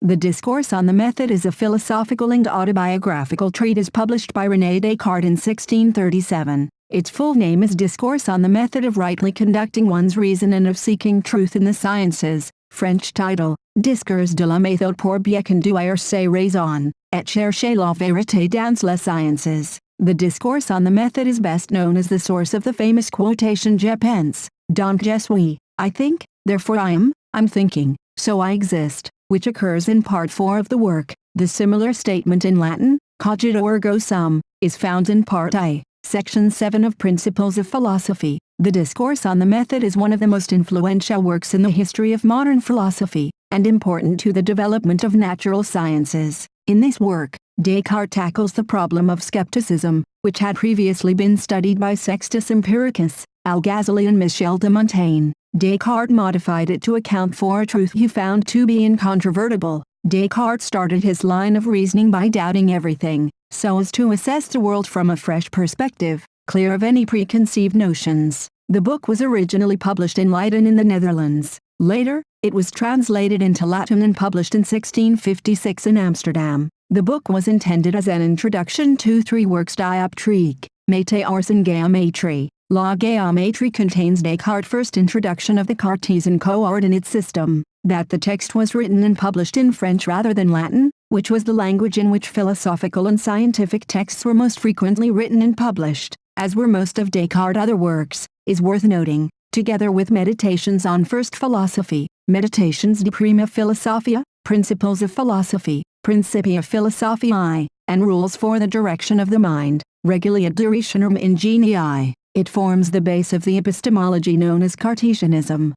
The Discourse on the Method is a philosophical and autobiographical treatise published by René Descartes in 1637. Its full name is Discourse on the Method of Rightly Conducting One's Reason and of Seeking Truth in the Sciences. French title, Discours de la méthode pour bien conduire ses raisons, et chercher la vérité dans les sciences. The Discourse on the Method is best known as the source of the famous quotation Je pense, donc je suis, I think, therefore I am, I'm thinking, so I exist, which occurs in Part 4 of the work. The similar statement in Latin, Cogito ergo sum, is found in Part I, Section 7 of Principles of Philosophy. The Discourse on the Method is one of the most influential works in the history of modern philosophy, and important to the development of natural sciences. In this work, Descartes tackles the problem of skepticism, which had previously been studied by Sextus Empiricus, Al-Ghazali and Michel de Montaigne. Descartes modified it to account for a truth he found to be incontrovertible. Descartes started his line of reasoning by doubting everything, so as to assess the world from a fresh perspective, clear of any preconceived notions. The book was originally published in Leiden in the Netherlands. Later, it was translated into Latin and published in 1656 in Amsterdam. The book was intended as an introduction to three works dioptrique, méthode and géométrie. La géométrie contains Descartes' first introduction of the Cartesian coordinate system, that the text was written and published in French rather than Latin, which was the language in which philosophical and scientific texts were most frequently written and published, as were most of Descartes' other works, is worth noting, together with Meditations on First Philosophy, Meditations de Prima Philosophia, Principles of Philosophy, Principia Philosophiae, and Rules for the Direction of the Mind, Regula Durationum Ingenii. It forms the base of the epistemology known as Cartesianism.